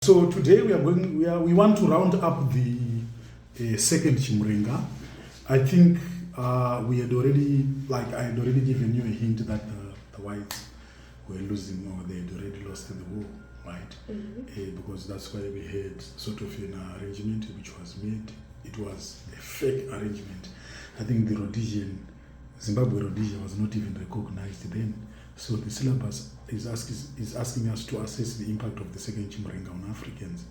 So today we want to round up the second Chimurenga. I think I had already given you a hint that the whites were losing, or they had already lost the war, right? Mm-hmm. Because that's why we had sort of an arrangement which was made. It was a fake arrangement. I think the Zimbabwe Rhodesia was not even recognized then. So the syllabus is asking us to assess the impact of the second Chimurenga on Africans.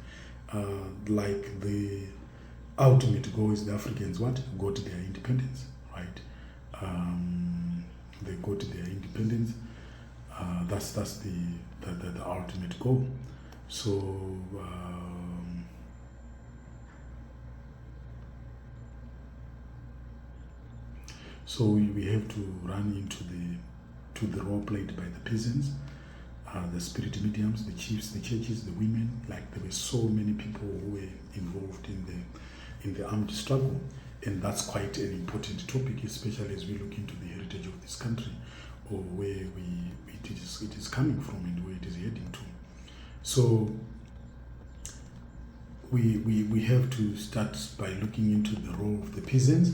Like the ultimate goal is the Africans got their independence, right? They got their independence. That's the ultimate goal. So we have to run into the role played by the peasants, the spirit mediums, the chiefs, the churches, the women. Like, there were so many people who were involved in the armed struggle, and that's quite an important topic, especially as we look into the heritage of this country, or where it is coming from and where it is heading to. So we have to start by looking into the role of the peasants.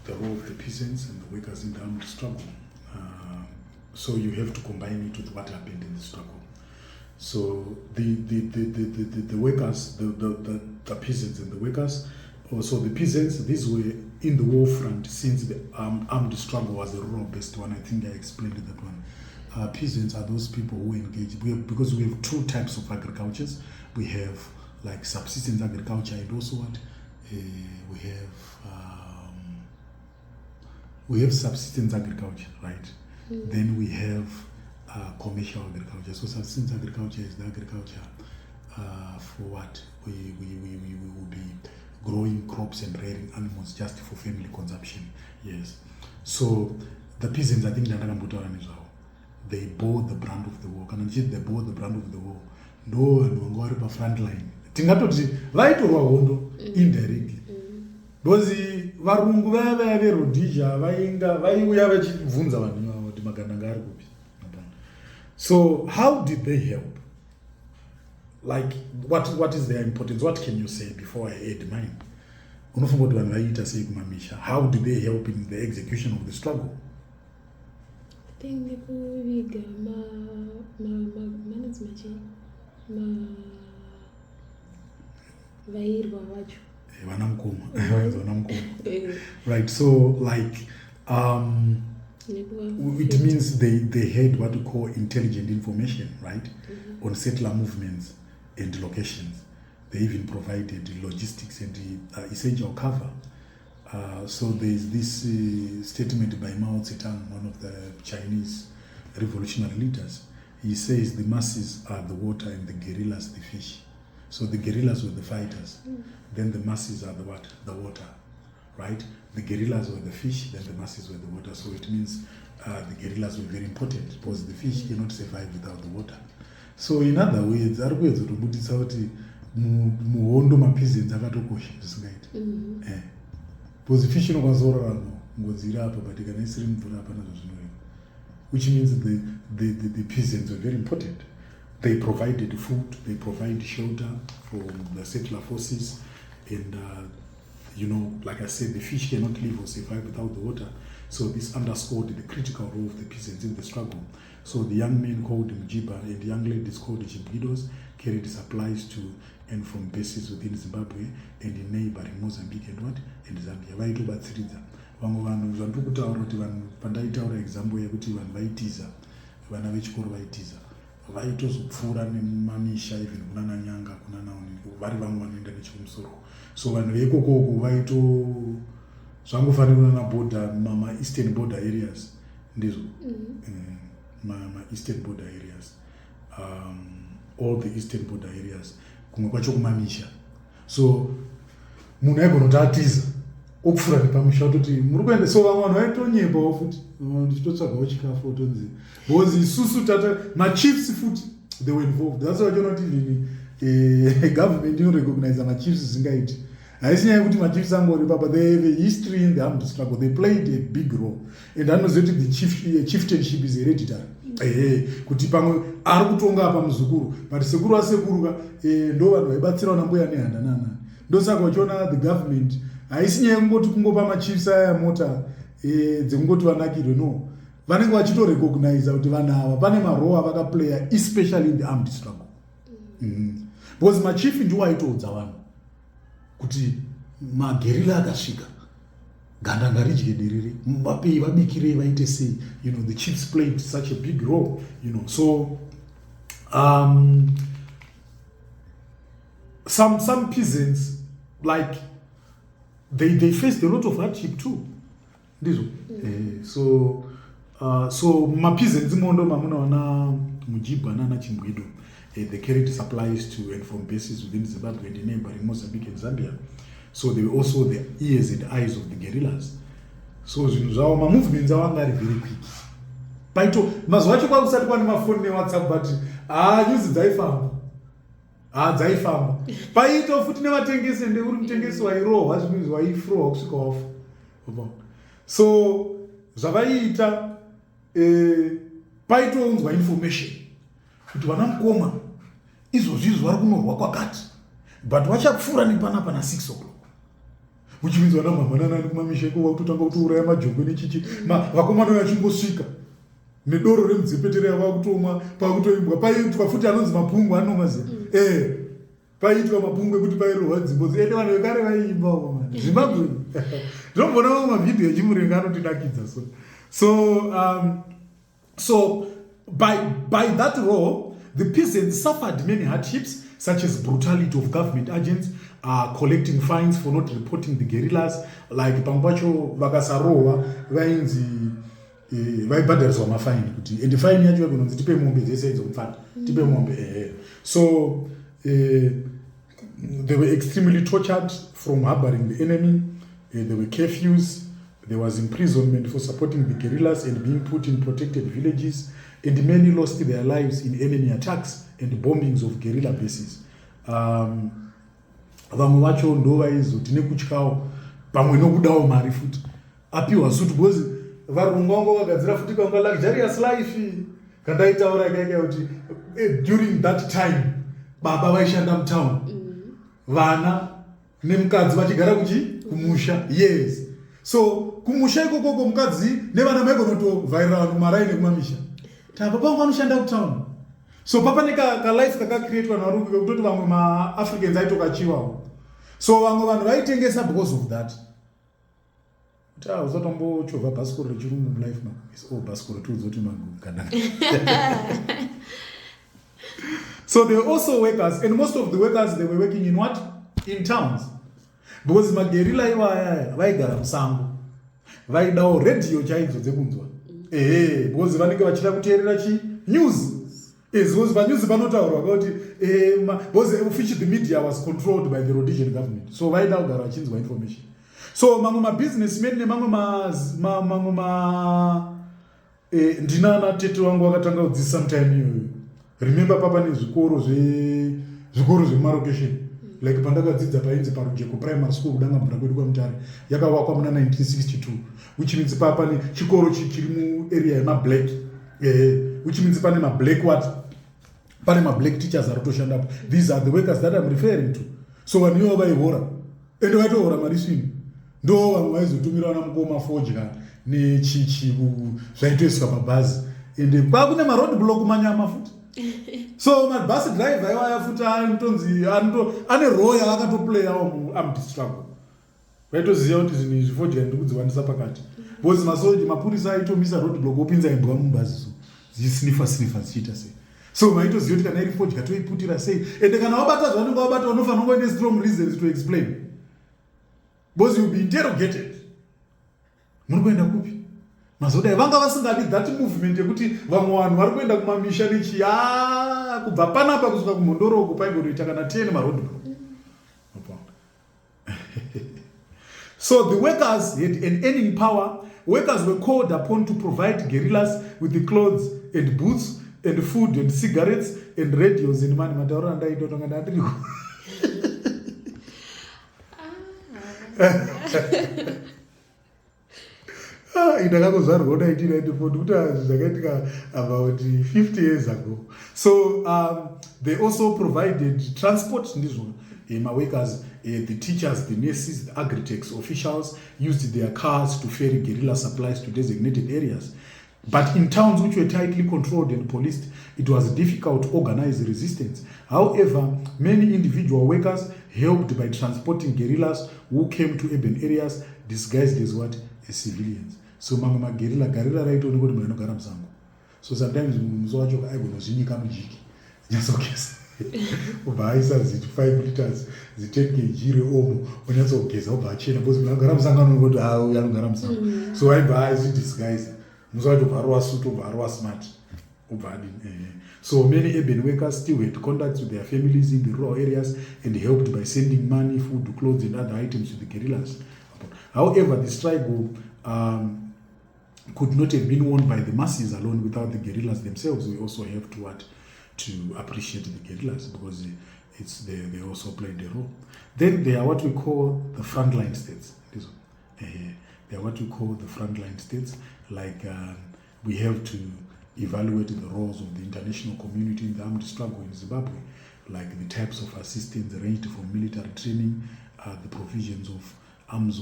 The role of the peasants and the workers in the armed struggle. So you have to combine it with what happened in the struggle. So the workers, the peasants and the workers, also the peasants, these were in the war front since the armed struggle was a rural-based one. I think I explained that one. Peasants are those people who engage, because we have two types of agricultures. We have like subsistence agriculture, and also what we have subsistence agriculture, right? Mm. Then we have commercial agriculture. So subsistence agriculture is the agriculture for what? We will be growing crops and rearing animals just for family consumption. Yes. So the peasants, I think, they bore the brunt of the war. They bore the brunt of the war. No, and we front line. Indirectly. Because varungu vaya veRhodesia vaiuya vachibvunza vanhu ivavo kuti magandanga ari kupi. So how did they help? Like, what is their importance? What can you say before I add mine? Unofunga kuti vanhu vaiita sei kumamisha? How did they help in the execution of the struggle? I think nekuviga vairwa vacho. Right, so like it means they had what we call intelligent information, right? Mm-hmm. On settler movements and locations. They even provided logistics and essential cover. So there's this statement by Mao Zedong, one of the Chinese revolutionary leaders. He says the masses are the water and the guerrillas the fish. So the guerrillas were the fighters, then the masses are the what? The water, right? The guerrillas were the fish, then the masses were the water. So it means the guerrillas were very important because the fish cannot survive without the water. So in other words, muhondo mapeasants akatokosha zvisingaiti. Because the fish inokwanisa ngodzira apa but kana isiri mvura apana zvazvinoreva. Which means the peasants were very important. They provided food, they provided shelter for the settler forces, and like I said, the fish cannot live or survive without the water. So this underscored the critical role of the peasants in the struggle. So the young men called Mjiba and the young ladies called Chibgidos carried supplies to and from bases within Zimbabwe and in neighboring Mozambique and Zambia. Vaitobatsiridza. Vamwe vanhu zvandiri kutaura kuti vanhu pandaitaura example yekuti vanhu vaitiza, vana vechikoro vaitiza. Vaitozopfuura nemamisha even kunana nyanga kunana vari vamwe vanoenda nechekumusoro. So vanhu veikokoko vaito zvangofanira na border eastern border areas ndizvo. Eastern border areas, all the eastern border areas kumwe kwacho kumamisha. So munhu aigona kuti atiza okufura nepamisha toti muri kuenda. So vamwe vanhu vaitonyembawo futi ndichitotsvagawo chikafu otonzi because isusu tata machiefs futi they were involved. That's why you're not even government recognize machiefs zingaiti. Haisi nyaya yekuti machiefs angori papa, they have a history in the armed struggle. They played a big role, and I know that the chieftainship is hereditary. kuti pamwe ari kutonga apa muzukuru but sekuru asekuru ndo vanhu vaibatsirawo nambuya nehanda nana ndosaka uchiona the government haisi nyaya yekungoti kungopa machiefs aya mota dzekungoti vanakirwe no vanenge vachitorecognize kuti vanhu ava pane marole avakaplaya especially in the armed struggle because machief ndiwo aitoudza vanhu kuti magerilla akasvika ganda ngaridye derere mupapei vabikirei vaite sei the chiefs played such a big role so some peasants like they faced a lot of hardship too ndizo so mapeasants imondo mamunaona mujibwa nana chimbwedo they carried supplies to and from bases within Zimbabwe and neighboring Mozambique and Zambia. So they were also the ears and eyes of the guerrillas. So zvinhu zvavo mamovements avo ari very quick. Paito mazuva acho kwakusati kwane mafoni neWhatsApp but nyuzi dzaifamba. Paito futi nevatengesi uri mutengesi wairohwa zvinhu waifrohwa kusvika wafa. So zvavaiita paitounzwa information kuti vana mukoma izvozvizvo vari kunorwa kwakati but vachapfuura nepanapa na 6 o'clock uchivinzwa namamhanana ari kumamisha iko vakutotanga kutouraya majongwe nechichi vakomana vachingosvika nedoro remudzepeteri yavakutomwa pakutoimbwa paiitwa futi anonzi mapungwe anomaziva paiitwa mapungwe kuti pairohwa dzimbodzi ende vanhu vekare vaiimba Zimbabwe zvombona mamwe mavhidhiyo echimurenga anotidakidza so by that role, the peasants suffered many hardships, such as brutality of government agents, collecting fines for not reporting the guerrillas, like Pambacho, Vagasarowa, vainzi vaibhadhariswa mafaini kuti and fine yacho yakunonzi tipe mombe dzese idzomufana tipe mombe so they were extremely tortured from harboring the enemy. There were curfews. There was imprisonment for supporting the guerrillas and being put in protected villages, and many lost their lives in enemy attacks and bombings of guerrilla bases. Vamwe vacho ndo vaizoti nekutyawo pamwe nokudawo mari futi apiwa suti because varungongo vagadzira futi kanga luxurious life kandaitaura kaika kuti during that time baba vaishanda mutown vana nemukadzi vachigara kumusha yes so kumusha ikoko mukadzi nevana vaikonotovhairira vanhu kumaraini nekumamisha tapa pangu vanoshanda kutown so papa nekalife kakacreatwa navarungu kekutoti vamwe maafricans aitokachiwawo so vamwe vanhu vaitengesa because of that kuti usatombochova bhasikoro rechirungu mulife bhasikoro tiudzoti magukana so there were also workers and most of the workers they were working in what in towns because magerilla ivaya vaigara musango vaidawo radio chaidzo dzekunzwa because vanenge vachida kuteerera news because panews panotaurwa kuti because which the media was controlled by the Rhodesian government so vaida kugara vachinzwa information so mamwe mabusinessmen nemamwe ndinana tete wangu vakatanga kudzidzisa mutime iyoyo remember papa nezvikoro zvemarokesheni like pandakadzidza painzi parujeko primary school kudanga mvura kwedu kwamutare yakavakwa muna 1962 which means papa nechikoro chiri muarea yemablack which means pane mablack what pane mablack teachers ari kutoshandapo these are the workers that I'm referring to so vanhu ivo vaihora ende vaitohora mari svino ndo vamwe vaizotumira vana mukoma fodya nechichi zvaitoiswa mabhazi ende kwakune maroad block manyama futi so mabhasi driver iwaya futi anotonzi ane role yavakatoplayawo muarmed struggle vaitoziva kuti zvinhu izvi fodya ndikudziwanisa pakati because masoja mapurisa aitomisa road block opinza imbwa mubhazi so zichisnifa zichiita sei so maitoziva kuti kana iri fodya toiputira sei ende kana wabata zvanenge wabata unofanira kunge ine strong reasons to explain because you'll be interrogated muri kuenda kupi mazodai vanga vasingadi that movement yekuti vamwe vanhu vari kuenda kumamisha nechi kubva panapa kusvika kumhondoroko paigotoita kana 10 maroad block so the workers had an earning power. Workers were called upon to provide guerrillas with the clothes and boots and food and cigarettes and radios and money mataura ndaidotonga ndatiko ndakangozvarwa 1994 kuti zvakaitika about 50 years ago. So they also provided transport ndizvo. My workers, the teachers, the nurses, the agritechs officials used their cars to ferry guerrilla supplies to designated areas. But in towns which were tightly controlled and policed, it was difficult to organize resistance. However, many individual workers helped by transporting guerrillas who came to urban areas disguised as what? As civilians. So mama guerrilla right on go to Garam Sango. So sometimes mzoacho aigonozvinyika mujiki. Nyasokesa. Ubaisa ziti 5 liters ziteke jire omo onyatsogeza ubachena because Garam Sango no go to Garam Sango. So I buy disguise. Mzoacho barwa suit barwa smart. So many urban workers still had contact with their families in the rural areas and helped by sending money, food, clothes and other items to the guerrillas. However, the struggle could not have been won by the masses alone without the guerrillas themselves. We also have to appreciate the guerrillas because they also played a role. Then they are what we call the frontline states. They are what we call the frontline states. Like we have to evaluate the roles of the international community in the armed struggle in Zimbabwe, like the types of assistance ranged from military training, the provisions of arms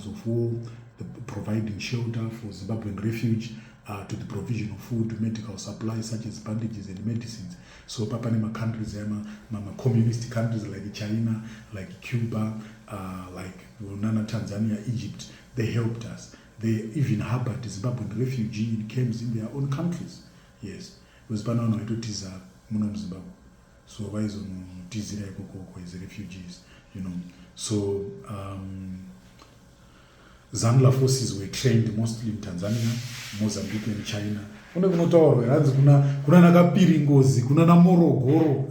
of war, the providing shelter for Zimbabwean refuge, to the provision of food, medical supplies such as bandages and medicines. So Papanema countries, communist countries like China, like Cuba, like Tanzania, Egypt, they helped us. They even harbored Zimbabwean refugee camps in their own countries. Yes. Because Banana it is Zimbabwe. So why is as refugees, So Zanla forces were trained mostly in Tanzania, Mozambique and China. Kuna nakapiri ngozi, kuna na Morogoro.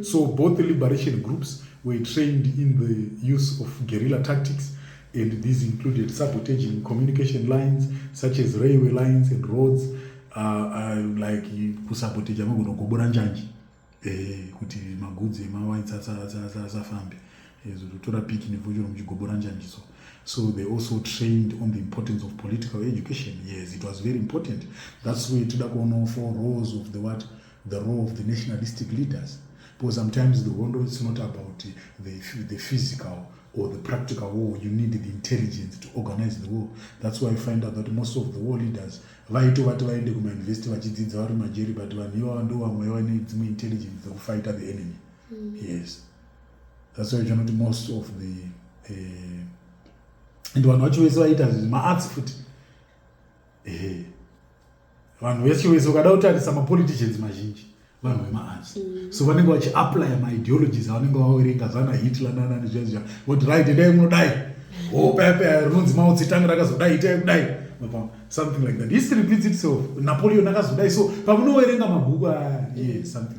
So both liberation groups were trained in the use of guerrilla tactics, and these included sabotaging communication lines such as railway lines and roads, like kusabotage amagobora njanji kuti magudzi emawaitsa safambe tora piki nevochero muchigobora njanji. So they also trained on the importance of political education. Yes, it was very important. That's why today for roles of the role of the nationalistic leaders. Because sometimes the war is not about the physical or the practical war. You need the intelligence to organize the war. That's why I find out that most of the war leaders invest but when intelligence to fight the enemy. Yes. That's why you know most of the and one watch ways is my arts foot. One ways some politicians majinji. So when I apply my ideologies, I go Hitler what right today no die. Oh Pepe runs mouth die. Something like that. History repeats itself. Napoleon die. So something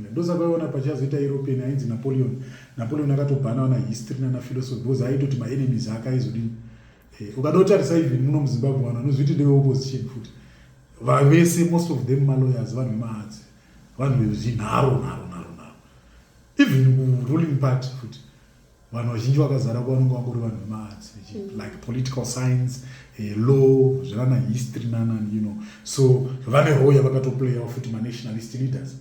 like those are going European in Napoleon akatobhana na history na philosophy because I do to my enemies akaizodini. Ukadota even muno Zimbabwe vanozviti the opposition foot. Vavese most of them lawyers vanhu maadzi. Vanhu vezvinharo. Even ruling party foot. Vanhu vazhinji vakazara vanenge vangori vanhu maadzi like political science, law, zvana history So vane role vakatoplaya futi ma nationalist leaders.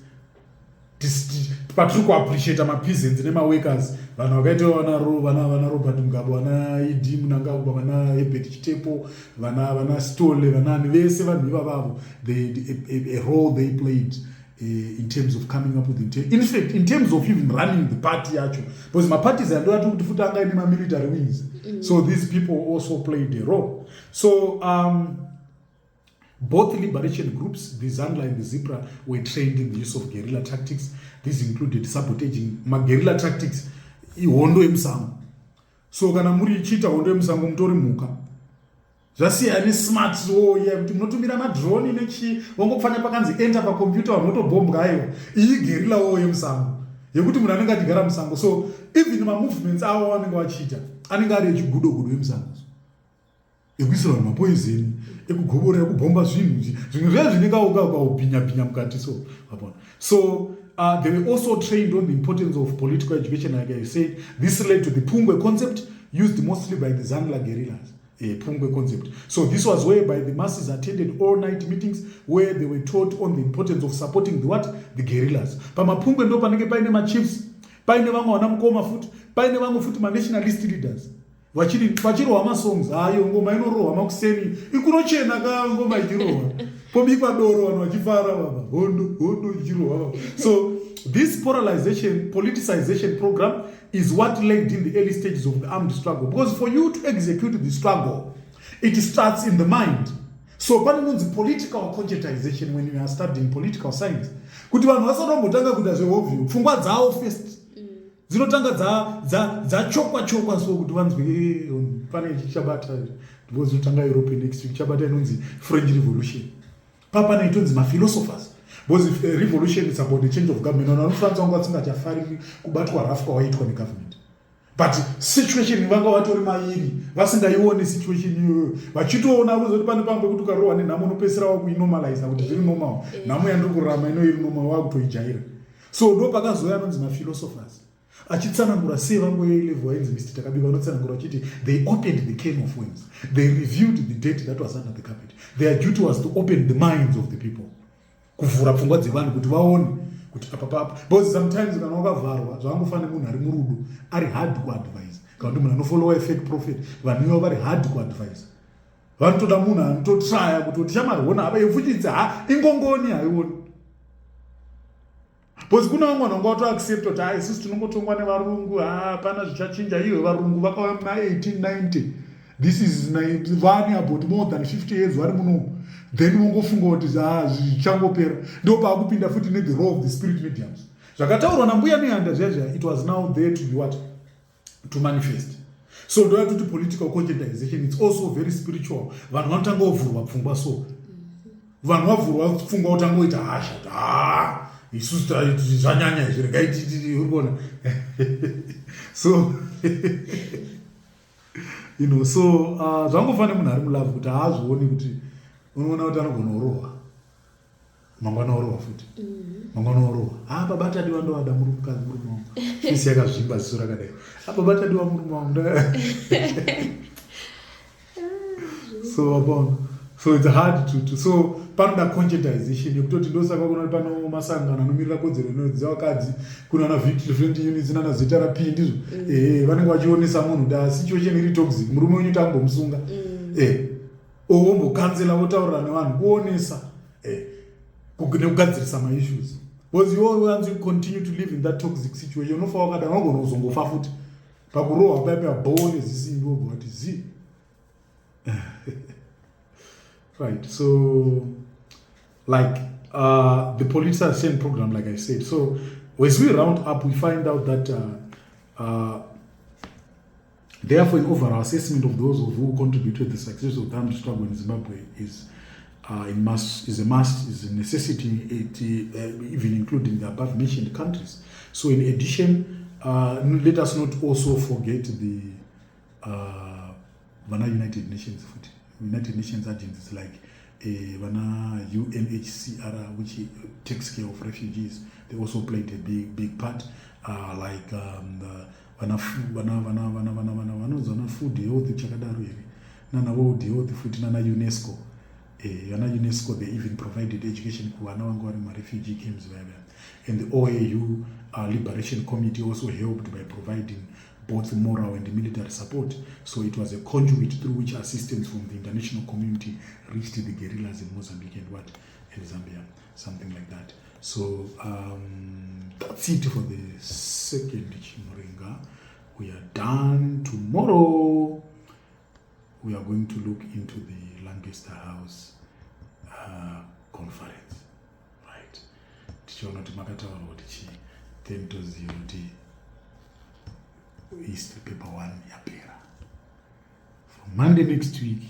Patiri kuappreciate mapeasants nemaworkers vanhu vakaita vana Robert Mugabe vana Idi Mnangagwa vana Herbert Chitepo vana Stole vanani vese vanhu ivavavo a role they played in terms of coming up with in fact in terms of even running the party yacho because maparties andoti kuti futi anga ine military wings. So these people also played a role. So both liberation groups, the Zanla and the Zipra, were trained in the use of guerrilla tactics. This included sabotaging guerrilla tactics. Hondo emusango. So kana muri chita hondo emusango mutori muka. Zvasiyana smart kuti munotumira madrone nechi wongofanya pakanzi enter pacomputer vanotobomba ayo. Iyi guerrilla yemusango. Yekuti munhu anenge achigara musango. So even movements avo vanenge vachita anenge ari echigudo emusango. Ekuisira mapoison ekugobora ekubomba zvinhu zvimwe zvinenge ukaubhinya mukati so they were also trained on the importance of political education. Like I said, this led to the Pungwe concept used mostly by the Zanla guerrillas. Pungwe concept. So this was whereby the masses attended all-night meetings where they were taught on the importance of supporting the what? The guerrillas. Pama Pungwe ndo panenge paine ma chiefs, paine vamwe wana mukoma futi, paine vamwe futi ma nationalist leaders. Vachirohwa masongs, hayo ngoma inorohwa makuseni, ikunochena ka ngoma ichirohwa. Pobikwa doro vanhu vachifara baba, hondo ichirohwa baba. So this politicization program is what led in the early stages of the armed struggle. Because for you to execute the struggle, it starts in the mind. So when you political conscientization, when you are studying political science, kuti vanhu vasarambotanga kuita zveovhio, pfungwa dzavo first. Dzinotanga dzachokwa so kuti vanzwe pane chichabata, because utanga Europe next week, chabata inonzi French Revolution. Papa naitonzi ma-philosophers. Because if a revolution is about the change of government, vanofranza vanga vasingachafariri kubatwa rafu kwawaitwa negovernment. But situation vanga vatori mairi, vasingaione situation iyoyo. Vachitoona kuzoti pane pamwe kuti ukarohwa nenhamo unopedzisira wakuinormalize kuti zviri normal. Nhamo yandokurarama ino iri normal wakutoijaira. So ndo pakazouya anonzi ma-philosophers. Achitsanangura sei vangu A-level wainzi Mr. Takabi vanotsanangura vachiti they opened the can of worms. They reviewed the debt that was under the carpet. Their duty was to open the minds of the people. Kuvhura pfungwa dzevanhu kuti vaone kuti apa papa. Because sometimes kana wakavharwa zvavangofanira munhu ari murudo ari hard kuadvise. Kana kuti munhu anofollowa fake prophet, vanhu ivo vari hard kuadvise. Vanotoda munhu anototraya kuti chamarwona apa yepfuchidza ingongoni haioni. Because kuna vamwe vanhu vanga accept kuti isusu tinongotongwa nevarungu, hapana zvichachinja, ivo varungu vakauya muna1890. This is vane about more than 50 years vari muno. Then ungofunga kuti zvichangopera. Ndo paakupinda futi the role of the spirit mediums. Zvakataurwa nambuya nehanda zviya, it was now there to be what? To manifest. So ndo yatuti political conscientization, it's also very spiritual. Vanhu vanotanga kuvhurwa pfungwa so. Vanhu vavhurwa pfungwa utangoita hasha. Isusu zvanyanya izvi regaititi urikuona. So you know, so zvangofanira munhu ari mulove kuti haazvioni kuti unoona kuti anogona kurohwa mangwana orohwa futi mangwana orohwa baba tadiwa ndovada murumukadzi murume wangu fisi yakazvimba ziso rakadai baba tadiwa murume wangu so upon so it's hard to so panoda conscientization yekutoti ndosaka kuna pano masangano anomirira kodzero dzevakadzi kuna na different units nana zita rapi ndizvo vanenge vachionesa munhu kuti situation iri toxic murume wenyu tangomusunga ombokansela votaurira nevanhu kuonesa nekugadzirisa maissues because once you continue to live in that toxic situation unofa wakada unogona kuzongofa futi pakurohwa paipe abhone zisimbi wobati zi right. So like the politicization program, like I said, so as we round up, we find out that therefore an overall assessment of those who contributed to the success of the armed struggle in Zimbabwe is a must, is a necessity, even including the above mentioned countries. So in addition, let us not also forget the United Nations food. United Nations agencies like UNHCR, which takes care of refugees, they also played a big part. Like the food health chakadaro here, nana world health food nana UNESCO. UNESCO they even provided education to refugee camps there. And the OAU Liberation Committee also helped by providing both moral and military support. So it was a conduit through which assistance from the international community reached the guerrillas in Mozambique and Zambia, something like that. So that's it for the second Chimurenga. We are done. Tomorrow we are going to look into the Lancaster House conference. Right. Tichiona kuti makataura kuti then toziva kuti history paper 1 yapera. From Monday next week